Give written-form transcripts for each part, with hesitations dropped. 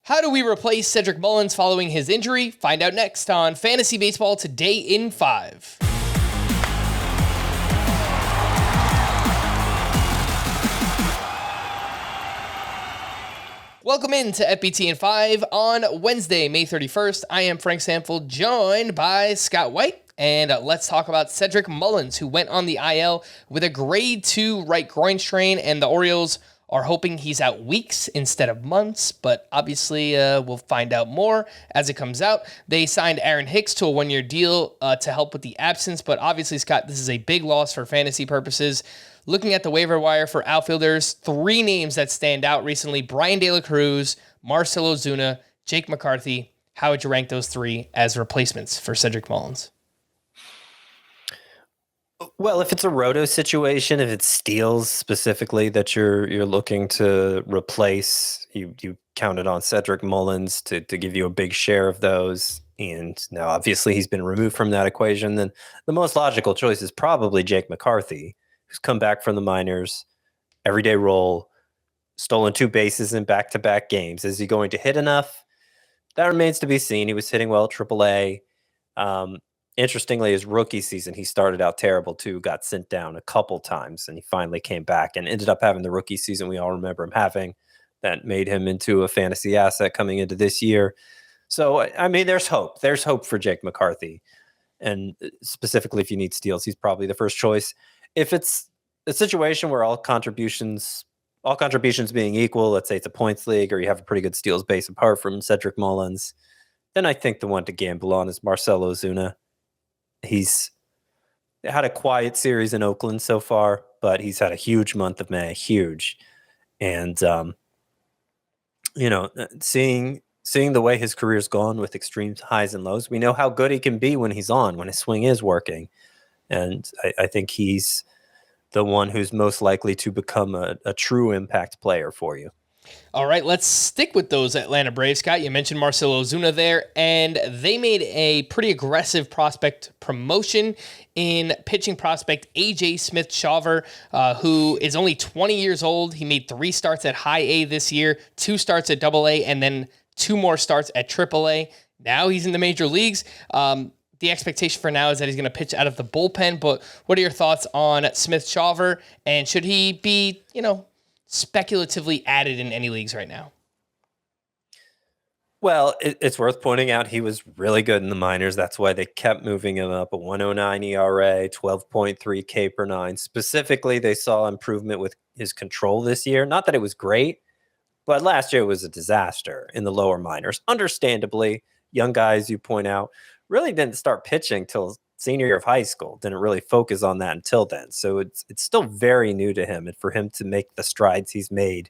How do we replace Cedric Mullins following his injury? Find out next on Fantasy Baseball Today in 5. Welcome into FBT in 5 on Wednesday, May 31st. I am Frank Sample, joined by Scott White. And let's talk about Cedric Mullins, who went on the IL with a grade 2 right groin strain, and the Orioles are hoping he's out weeks instead of months, but obviously we'll find out more as it comes out. They signed Aaron Hicks to a one-year deal to help with the absence, but obviously, Scott, this is a big loss for fantasy purposes. Looking at the waiver wire for outfielders, 3 names that stand out recently: Brian De La Cruz, Marcell Ozuna, Jake McCarthy. How would you rank those 3 as replacements for Cedric Mullins? Well, if it's a roto situation, if it's steals specifically that you're looking to replace, you counted on Cedric Mullins to give you a big share of those. And now obviously he's been removed from that equation. Then the most logical choice is probably Jake McCarthy, who's come back from the minors, everyday role, stolen 2 bases in back-to-back games. Is he going to hit enough? That remains to be seen. He was hitting well at AAA. Interestingly, his rookie season, he started out terrible too, got sent down a couple times, and he finally came back and ended up having the rookie season we all remember him having that made him into a fantasy asset coming into this year. So, I mean, there's hope. There's hope for Jake McCarthy. And specifically, if you need steals, he's probably the first choice. If it's a situation where all contributions being equal, let's say it's a points league or you have a pretty good steals base apart from Cedric Mullins, then I think the one to gamble on is Marcell Ozuna. He's had a quiet series in Oakland so far, but he's had a huge month of May, huge. And, seeing the way his career's gone with extreme highs and lows, we know how good he can be when he's on, when his swing is working. And I think he's the one who's most likely to become a true impact player for you. All right, let's stick with those Atlanta Braves, Scott. You mentioned Marcell Ozuna there, and they made a pretty aggressive prospect promotion in pitching prospect AJ Smith-Shawver, who is only 20 years old. He made 3 starts at high A this year, 2 starts at double A, and then 2 more starts at triple A. Now he's in the major leagues. The expectation for now is that he's going to pitch out of the bullpen, but what are your thoughts on Smith-Shawver, and should he be, speculatively added in any leagues right now? Well, it's worth pointing out he was really good in the minors. That's why they kept moving him up. A 109 ERA, 12.3 K per 9. Specifically, they saw improvement with his control this year. Not that it was great, but last year it was a disaster in the lower minors. Understandably, young guys, you point out, really didn't start pitching till senior year of high school. Didn't really focus on that until then. So it's still very new to him. And for him to make the strides he's made,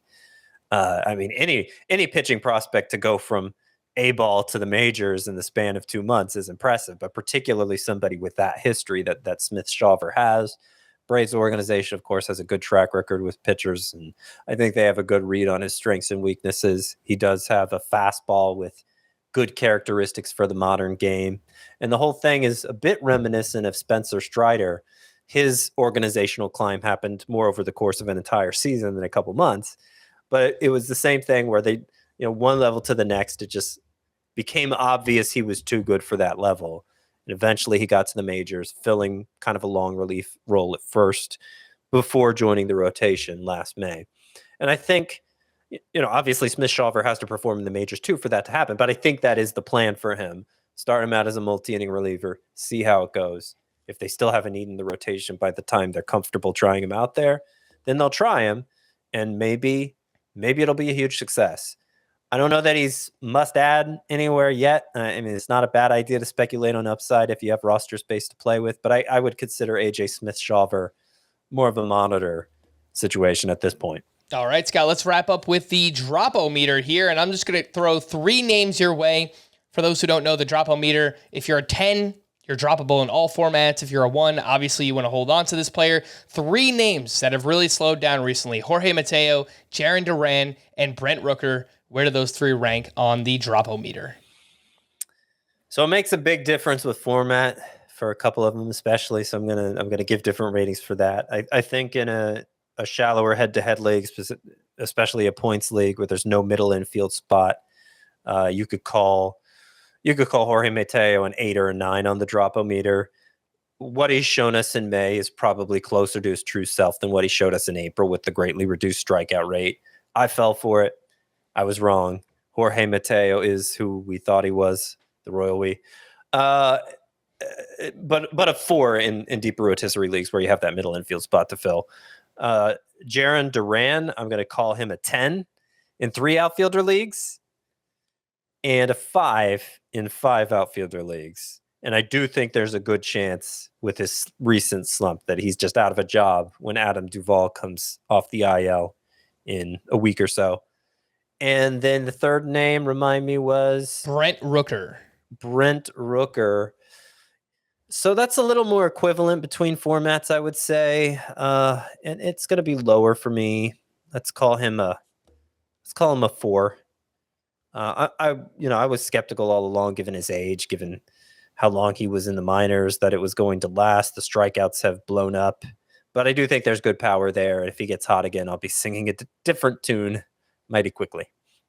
any pitching prospect to go from A ball to the majors in the span of 2 months is impressive, but particularly somebody with that history that Smith-Shawver has. Braves organization, of course, has a good track record with pitchers, and I think they have a good read on his strengths and weaknesses. He does have a fastball with good characteristics for the modern game. And the whole thing is a bit reminiscent of Spencer Strider. His organizational climb happened more over the course of an entire season than a couple months. But it was the same thing where they, one level to the next, it just became obvious he was too good for that level. And eventually he got to the majors, filling kind of a long relief role at first before joining the rotation last May. And I think, obviously Smith-Shawver has to perform in the majors too for that to happen, but I think that is the plan for him. Start him out as a multi-inning reliever, see how it goes. If they still have a need in the rotation by the time they're comfortable trying him out there, then they'll try him, and maybe it'll be a huge success. I don't know that he's must-add anywhere yet. It's not a bad idea to speculate on upside if you have roster space to play with, but I would consider AJ Smith-Shawver more of a monitor situation at this point. All right, Scott, let's wrap up with the Dropo Meter here, and I'm just going to throw 3 names your way. For those who don't know, the Dropo Meter, if you're a 10, you're droppable in all formats. If you're a 1, obviously you want to hold on to this player. 3 names that have really slowed down recently: Jorge Mateo, Jarren Duran, and Brent Rooker. Where do those 3 rank on the Dropo Meter? So it makes a big difference with format for a couple of them, especially. So I'm gonna give different ratings for that. I think in a shallower head-to-head league, especially a points league where there's no middle infield spot, You could call Jorge Mateo an 8 or a 9 on the Dropo Meter. What he's shown us in May is probably closer to his true self than what he showed us in April with the greatly reduced strikeout rate. I fell for it. I was wrong. Jorge Mateo is who we thought he was, the Royal We. But a 4 in deeper rotisserie leagues where you have that middle infield spot to fill. Jarren Duran, I'm going to call him a 10 in 3 outfielder leagues and a 5 in 5 outfielder leagues. And I do think there's a good chance with his recent slump that he's just out of a job when Adam Duvall comes off the IL in a week or so. And then the third name, remind me, was Brent Rooker. Brent Rooker. So that's a little more equivalent between formats, I would say. And it's going to be lower for me. Let's call him a 4. I was skeptical all along, given his age, given how long he was in the minors, that it was going to last. The strikeouts have blown up, but I do think there's good power there. If he gets hot again, I'll be singing a different tune mighty quickly.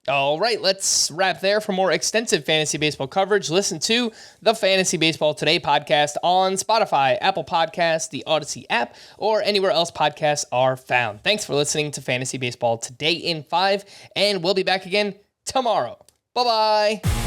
All right, let's wrap there. For more extensive fantasy baseball coverage, listen to the Fantasy Baseball Today podcast on Spotify, Apple Podcasts, the Audacy app, or anywhere else podcasts are found. Thanks for listening to Fantasy Baseball Today in 5, and we'll be back again tomorrow. Bye-bye.